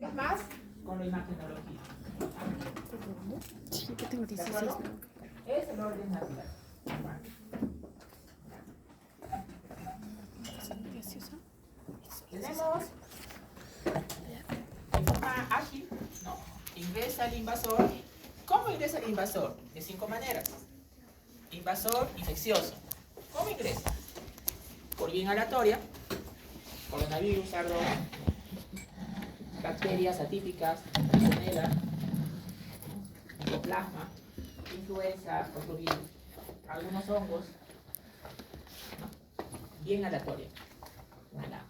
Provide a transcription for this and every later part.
más con la imagenología. Sí, que tengo ¿De 16, acuerdo? ¿no? Es el orden natural. Graciosa. Tenemos de forma ágil, ¿no? Ingresa el invasor. ¿Cómo ingresa el invasor? De 5 maneras. Invasor infeccioso. ¿Cómo ingresa? Por vía inhalatoria, coronavirus, SARS, bacterias atípicas, salmonella, micoplasma, influenza, otro virus, algunos hongos, ¿no? Vía inhalatoria. Inhalamos.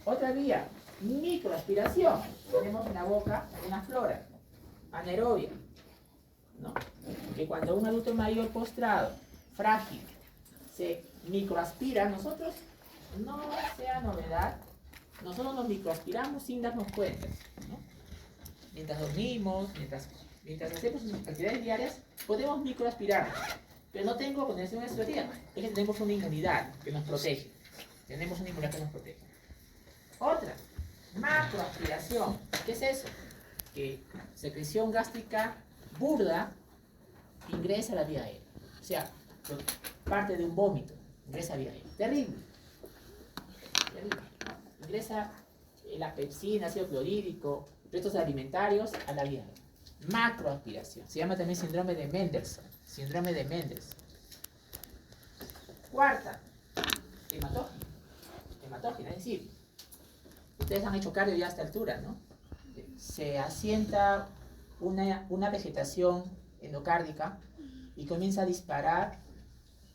Otra vía, microaspiración. Tenemos en la boca una flora anaerobia, ¿no? Que cuando un adulto mayor postrado, frágil, se microaspira, nosotros, no sea novedad, nosotros nos microaspiramos sin darnos cuenta, ¿no? Mientras dormimos, mientras hacemos nuestras actividades diarias, podemos microaspirar. Pero no tengo condición respiratoria, es que tenemos una inmunidad que nos protege. Tenemos una inmunidad que nos protege. Otra, macroaspiración. ¿Qué es eso? Que secreción gástrica burda ingresa a la vía aérea. O sea, parte de un vómito ingresa a la vía aérea. Terrible. Terrible. Ingresa la pepsina, ácido clorhídrico, restos alimentarios a la vía aérea. Macroaspiración. Se llama también síndrome de Mendelssohn. Síndrome de Mendelssohn. Cuarta, hematógena. Hematógena, es decir, ustedes han hecho cardio ya a esta altura, ¿no? Se asienta una vegetación endocárdica y comienza a disparar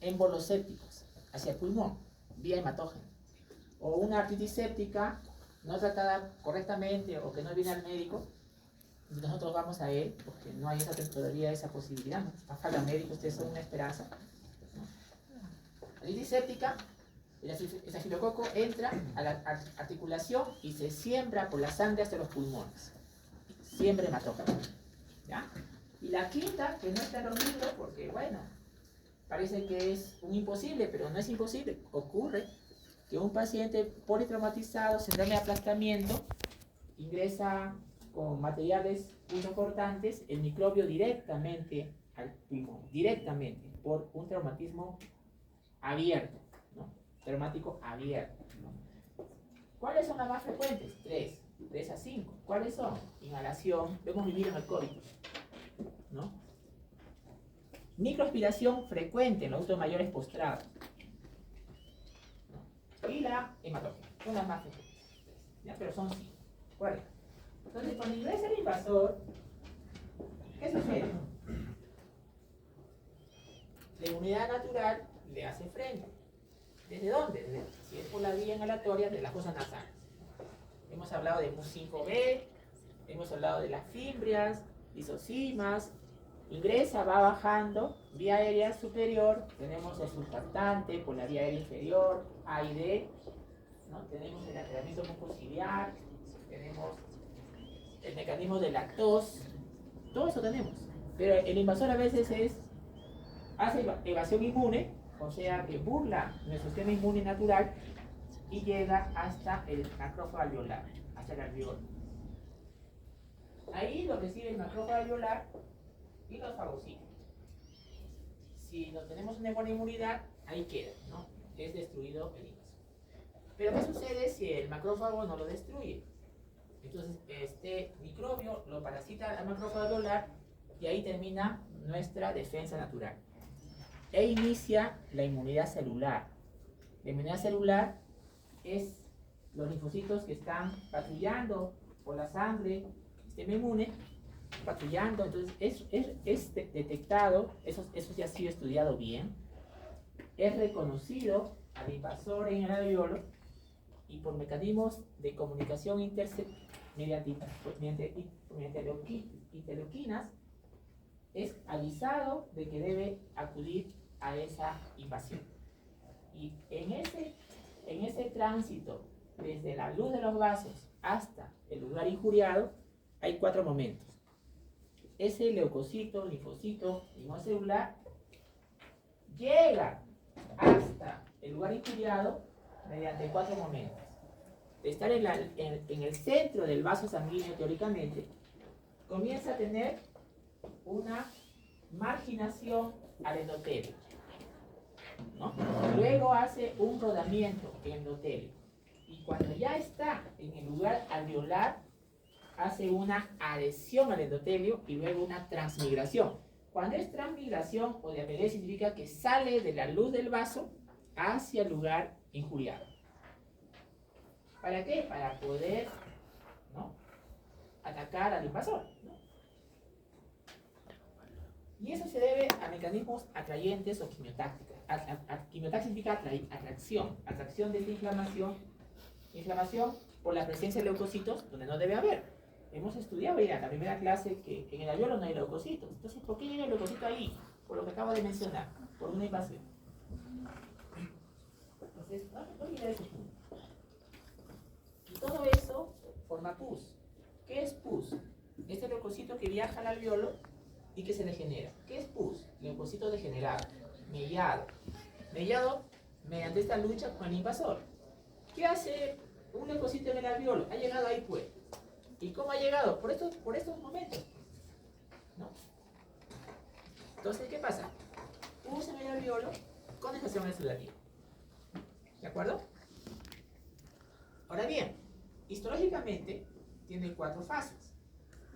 émbolos sépticos hacia el pulmón, vía hematógena. O una artritis séptica no tratada correctamente o que no viene al médico, y nosotros vamos a él, porque no hay todavía esa posibilidad, ¿no? Baja al médico, ustedes son una esperanza, ¿no? Artritis séptica, el estafilococo entra a la articulación y se siembra por la sangre hasta los pulmones. Siembra hematógena. ¿Ya? Y la quinta, que no está en los libros, porque bueno, parece que es un imposible, pero no es imposible. Ocurre que un paciente politraumatizado, síndrome de aplastamiento, ingresa con materiales punzocortantes el microbio directamente al pulmón, directamente, por un traumatismo abierto, ¿no? Traumático abierto, ¿no? ¿Cuáles son las más frecuentes? 3 a 5. ¿Cuáles son? Inhalación, vemos vivir en el COVID, ¿no? Microaspiración frecuente en los adultos mayores postrados, ¿no? Y la hematógena, son las más frecuentes, ¿ya? Pero son 5. ¿Cuál? Entonces, cuando ingresa el invasor, ¿qué sucede? La inmunidad natural le hace frente. ¿Desde dónde? Si es por la vía inhalatoria, de las fosas nasales. Hemos hablado de MUC5B, hemos hablado de las fimbrias, lisosimas. Ingresa, va bajando, vía aérea superior, tenemos el surfactante por la vía aérea inferior, A y D, ¿no? Tenemos el atrevimiento mucociliar, tenemos el mecanismo de la tos, todo eso tenemos. Pero el invasor a veces hace evasión inmune, o sea que burla nuestro sistema inmune natural y llega hasta el macrófago alveolar, hasta el alveolo. Ahí lo recibe el macrófago alveolar y los fagocita. Si no tenemos una buena inmunidad, ahí queda, ¿no? Es destruido el invasor. Pero ¿qué sucede si el macrófago no lo destruye? Entonces este microbio lo parasita al macrófago alveolar y ahí termina nuestra defensa natural. E inicia la inmunidad celular. La inmunidad celular es los linfocitos que están patrullando por la sangre, sistema inmune, patrullando. Entonces es detectado, eso ya ha sido estudiado bien, es reconocido al invasor en el alveolo y por mecanismos de comunicación mediante interleuquinas es avisado de que debe acudir a esa invasión. Y en ese tránsito, desde la luz de los vasos hasta el lugar injuriado, hay 4 momentos. Ese leucocito, linfocito, inmunocelular, llega hasta el lugar injuriado mediante 4 momentos. de estar en el centro del vaso sanguíneo teóricamente, comienza a tener una marginación al endotelio, ¿no? Luego hace un rodamiento endotelio. Y cuando ya está en el lugar alveolar, hace una adhesión al endotelio y luego una transmigración. Cuando es transmigración o diapelé significa que sale de la luz del vaso hacia el lugar injuriado. ¿Para qué? Para poder, ¿no?, atacar al invasor, ¿no? Y eso se debe a mecanismos atrayentes o quimiotácticos. Quimiotáctica significa atracción de esta inflamación por la presencia de leucocitos donde no debe haber. Hemos estudiado ya en la primera clase que en el alveolo no hay leucocitos. Entonces, ¿por qué llega el leucocito ahí? Por lo que acabo de mencionar, por una invasión. Entonces, no olvidar ese punto. Y todo eso forma pus. ¿Qué es pus? Este leucocito que viaja al alveolo y que se degenera. ¿Qué es pus? Leucocito degenerado, mellado. Mellado mediante esta lucha con el invasor. ¿Qué hace un leucocito en el alveolo? Ha llegado ahí, pues. ¿Y cómo ha llegado? Por estos momentos, ¿no? Entonces, ¿qué pasa? Pus en el alveolo, condensación exudativa. ¿De acuerdo? Ahora bien, histológicamente tiene 4 fases.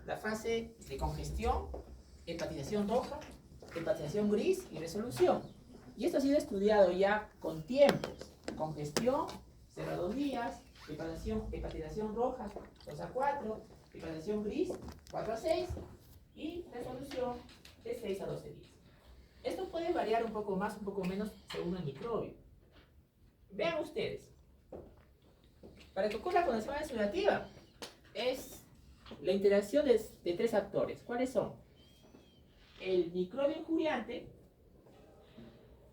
La fase de congestión, hepatización roja, hepatización gris y resolución. Y esto ha sido estudiado ya con tiempos. Congestión, 0 a 2 días, hepatización roja, 2 a 4, hepatización gris, 4 a 6, y resolución de 6 a 12 días. Esto puede variar un poco más, un poco menos según el microbio. Vean ustedes, para que ocurra la condensación exudativa es la interacción de 3 actores. ¿Cuáles son? El microbio injuriante,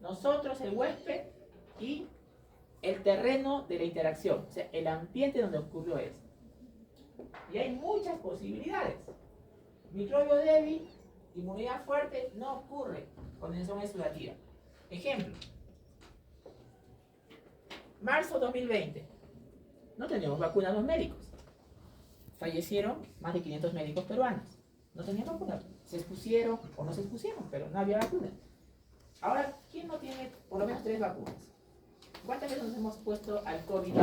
nosotros, el huésped, y el terreno de la interacción, o sea, el ambiente donde ocurrió eso. Y hay muchas posibilidades. Microbio débil, inmunidad fuerte, no ocurre condensación exudativa. Ejemplo, marzo 2020, no teníamos vacunas los médicos. Fallecieron más de 500 médicos peruanos. No tenían vacunas. Se expusieron o no se expusieron, pero no había vacunas. Ahora, ¿quién no tiene por lo menos 3 vacunas? ¿Cuántas veces nos hemos puesto al COVID,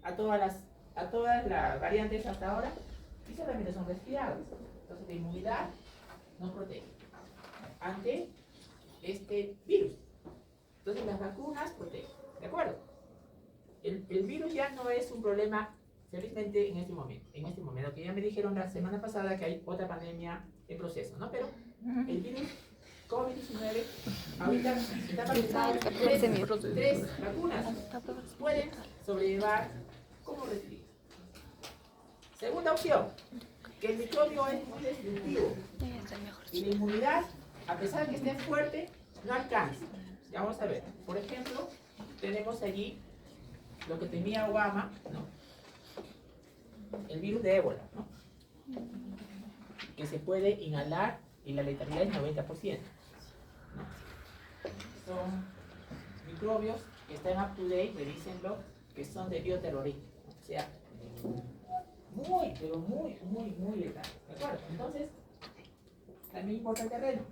a todas las variantes hasta ahora? Y solamente son resfriados. Entonces, la inmunidad nos protege ante este virus. Entonces, las vacunas protegen. ¿De acuerdo? El virus ya no es un problema, felizmente, en este momento. Que ya me dijeron la semana pasada que hay otra pandemia en proceso, ¿no? Pero el virus COVID-19, ahorita está presentado 3 vacunas pueden sobrellevar como resfriado. Segunda opción, que el microbio es muy destructivo y la inmunidad, a pesar de que esté fuerte, no alcanza. Ya vamos a ver. Por ejemplo, tenemos allí lo que tenía Obama, ¿no? El virus de ébola, ¿no?, que se puede inhalar y la letalidad es 90%. ¿No? Son microbios que están up to date, revísenlo, que son de bioterrorismo. O sea, muy, pero muy, muy, muy letal. ¿De acuerdo? Entonces, también importa el terreno.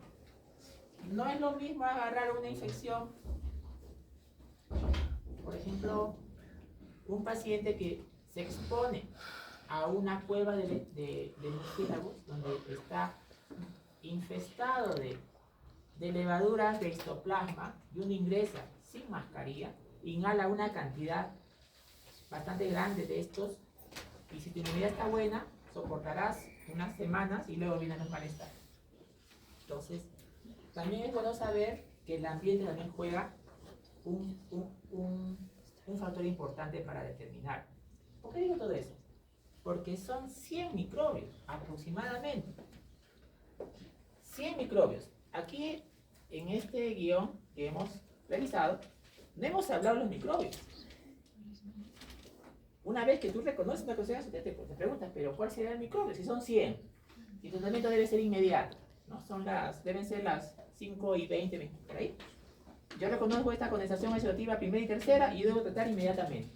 No es lo mismo agarrar una infección, por ejemplo, un paciente que se expone a una cueva de murciélagos donde está infestado de levaduras de histoplasma y uno ingresa sin mascarilla, inhala una cantidad bastante grande de estos y si tu inmunidad está buena, soportarás unas semanas y luego vienen los malestares. Entonces, también es bueno saber que el ambiente también juega un factor importante para determinar. ¿Por qué digo todo eso? Porque son 100 microbios aproximadamente. 100 microbios. Aquí, en este guión que hemos realizado, no hemos hablado de los microbios. Una vez que tú reconoces una cosa, te preguntas, pero ¿cuál será el microbio? Si son 100, y tu tratamiento debe ser inmediato, ¿no? Deben ser las 5 y 20, por ahí. Yo reconozco esta condensación exudativa primera y tercera y yo debo tratar inmediatamente.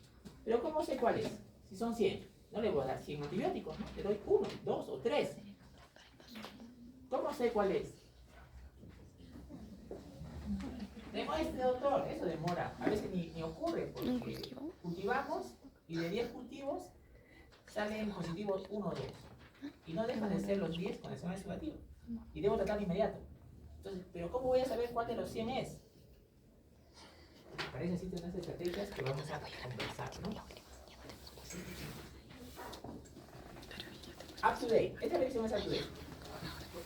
Pero ¿cómo sé cuál es? Si son 100, no le voy a dar 100 antibióticos, ¿no? Le doy 1, 2 o 3. ¿Cómo sé cuál es? Demuestre, doctor. Eso demora. A veces ni ocurre, porque cultivamos y de 10 cultivos salen positivos 1 o 2. Y no dejan de ser los 10 con examen exudativo. Y debo tratar de inmediato. Entonces, ¿pero cómo voy a saber cuál de los 100 es? Para eso existen unas estrategias que vamos a conversar, ¿no? Up to date. Esta revisión es up to date.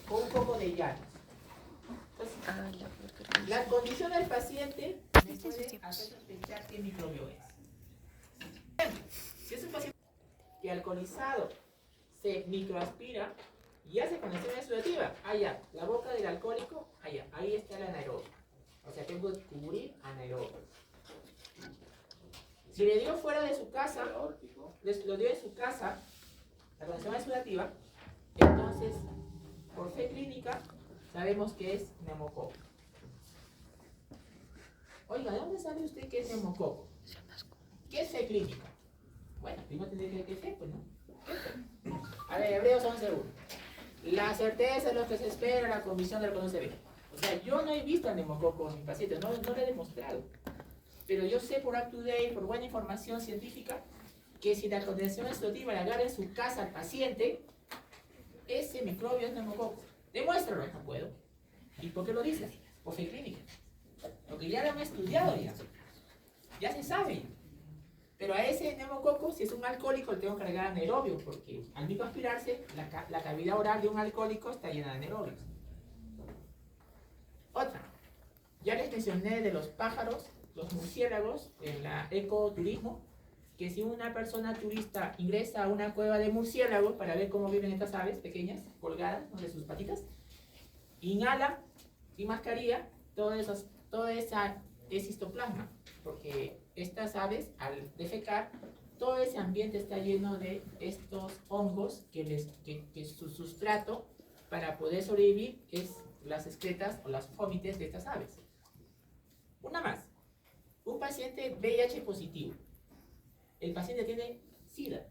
Con un poco de llanos. Entonces, la condición del paciente me puede hacer sospechar qué microbio es. Si es un paciente que alcoholizado se microaspira y hace conexión exudativa, allá, la boca del alcohólico, allá, ahí está el anaerobio. O sea, tengo que cubrir anaerobio. Si le dio fuera de su casa, lo dio en su casa, la conexión exudativa, entonces, por fe clínica, sabemos que es neumococo. Oiga, ¿de dónde sabe usted que es neumococo? ¿Qué es fe clínica? Bueno, primero tendría que fe, pues, ¿no? ¿Qué es fe? A ver, Hebreos 11:1. La certeza es lo que se espera, la convicción de lo que no se ve. O sea, yo no he visto al neumococo en mi paciente, no lo he demostrado. Pero yo sé por up to date, por buena información científica, que si la condición exudativa la agarra en su casa al paciente, ese microbio es neumococo. Demuéstralo, no puedo. ¿Y por qué lo dices? Por fe clínica. Porque ya lo han estudiado ya. Ya se sabe. Pero a ese neumococo, si es un alcohólico, le tengo que agregar anaerobio, porque al microaspirarse, la cavidad oral de un alcohólico está llena de anaerobios. Otra. Ya les mencioné de los pájaros, los murciélagos, en la ecoturismo, que si una persona turista ingresa a una cueva de murciélagos para ver cómo viven estas aves pequeñas, colgadas, ¿no?, de sus patitas, inhala sin mascarilla todo esa es histoplasma, porque estas aves al defecar, todo ese ambiente está lleno de estos hongos que su sustrato para poder sobrevivir es las excretas o las fómites de estas aves. Una más, un paciente VIH positivo. El paciente tiene SIDA,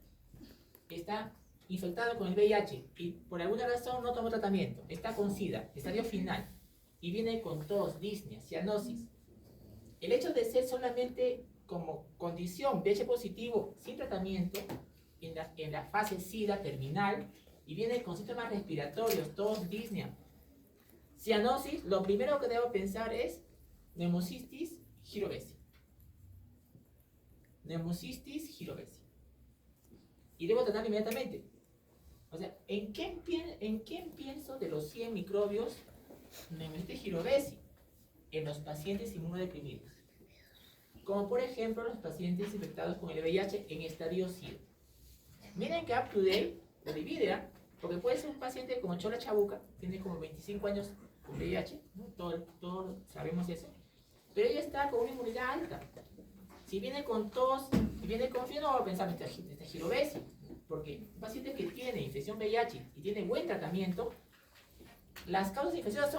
está infectado con el VIH y por alguna razón no tomó tratamiento, está con SIDA, estadio final, y viene con tos, disnea, cianosis. El hecho de ser solamente como condición VIH positivo sin tratamiento, en la fase SIDA terminal, y viene con síntomas respiratorios, tos, disnea, cianosis, lo primero que debo pensar es Pneumocystis jirovecii. Pneumocystis jirovecii. Y debo tratar inmediatamente. O sea, ¿en qué pienso de los 100 microbios Pneumocystis jirovecii? En los pacientes inmunodeprimidos. Como por ejemplo los pacientes infectados con el VIH en estadio SIDA. Miren que up to date lo divide, ¿eh? Porque puede ser un paciente como Chola Chabuca, tiene como 25 años con VIH, ¿no? Todos sabemos eso. Pero ella está con una inmunidad alta. Si viene con tos, si viene con fiebre, no va a pensar en esta jirovecii, porque un paciente que tiene infección VIH y tiene buen tratamiento, las causas infecciosas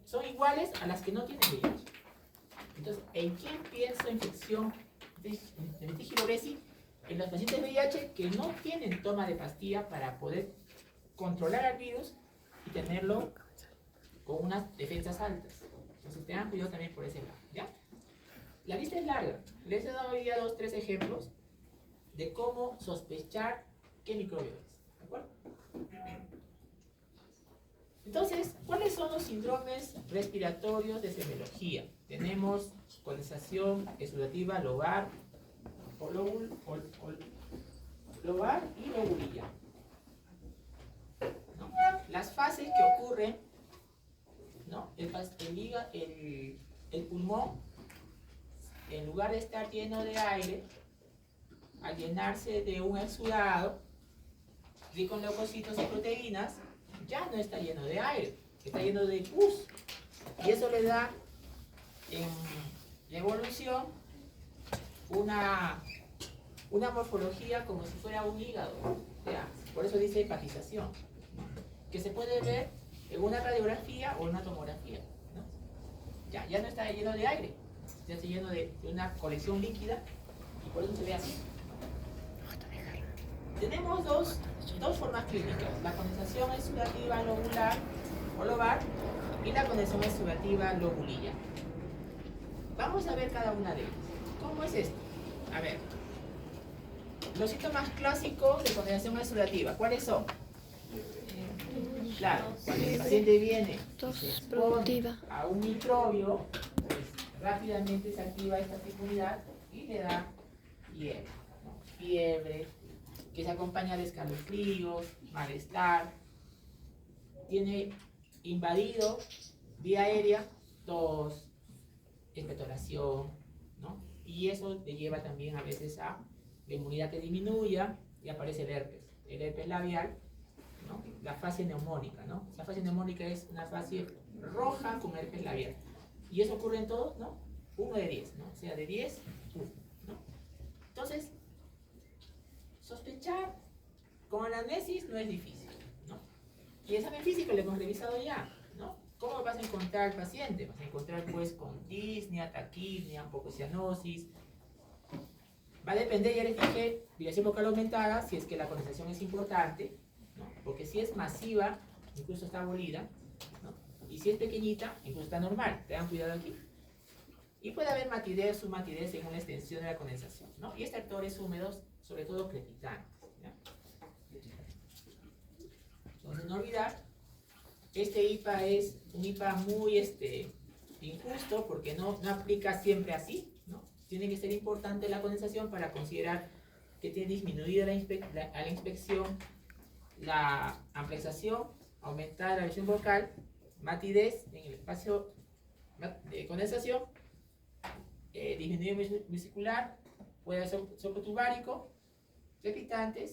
son iguales a las que no tienen VIH. Entonces, ¿en quién pienso infección de jirovecii? En los pacientes VIH que no tienen toma de pastilla para poder controlar al virus y tenerlo con unas defensas altas. Entonces, tengan cuidado también por ese lado, ¿ya? La lista es larga. Les he dado hoy ya 2 o 3 ejemplos de cómo sospechar qué microbio es. ¿De acuerdo? Entonces, ¿cuáles son los síndromes respiratorios de semiología? Tenemos condensación exudativa lobar, lobar y lobulilla. ¿No? Las fases que ocurren, ¿no? El pulmón, en lugar de estar lleno de aire, al llenarse de un exudado rico en leucocitos y proteínas, ya no está lleno de aire, está lleno de pus. Y eso le da en la evolución una morfología como si fuera un hígado. O sea, por eso dice hepatización, que se puede ver en una radiografía o en una tomografía, ¿no? Ya no está lleno de aire, ya está lleno de una colección líquida y por eso se ve así. Tenemos dos formas clínicas, la condensación exudativa lobular o lobar y la condensación exudativa lobulilla. Vamos a ver cada una de ellas. ¿Cómo es esto? A ver, los síntomas clásicos de condensación exudativa, ¿cuáles son? Claro, cuando el paciente viene y se expone a un microbio, pues rápidamente se activa esta fecundidad y le da fiebre, ¿no? Fiebre, que se acompaña de escalofríos, malestar, tiene invadido vía aérea, tos, expectoración, ¿no? Y eso te lleva también a veces a la inmunidad que disminuya y aparece el herpes labial, ¿no? La fase neumónica, ¿no? La fase neumónica es una fase roja con herpes labial. Y eso ocurre en todos, ¿no? 1 de 10, ¿no? O sea, de 10, 1, ¿no? Entonces, sospechar con anamnesis no es difícil, ¿no? Y el examen físico lo hemos revisado ya, ¿no? ¿Cómo vas a encontrar al paciente? Vas a encontrar pues con disnea, taquipnea, hipocianosis. Va a depender, ya les dije, vibración vocal aumentada, si es que la condensación es importante, ¿no? Porque si es masiva, incluso está abolida, ¿no? Y si es pequeñita, incluso está normal. Tengan cuidado aquí. Y puede haber matidez, submatidez según la extensión de la condensación, ¿no? Y estertores húmedos, sobre todo crepitantes, ¿ya? Entonces, no olvidar, este IPA es un IPA muy injusto porque no aplica siempre así, ¿no? Tiene que ser importante la condensación para considerar que tiene disminuida a la inspección la ampliación, aumentar la visión vocal, matidez en el espacio de condensación, disminución vesicular, puede ser soplo tubárico, crepitantes,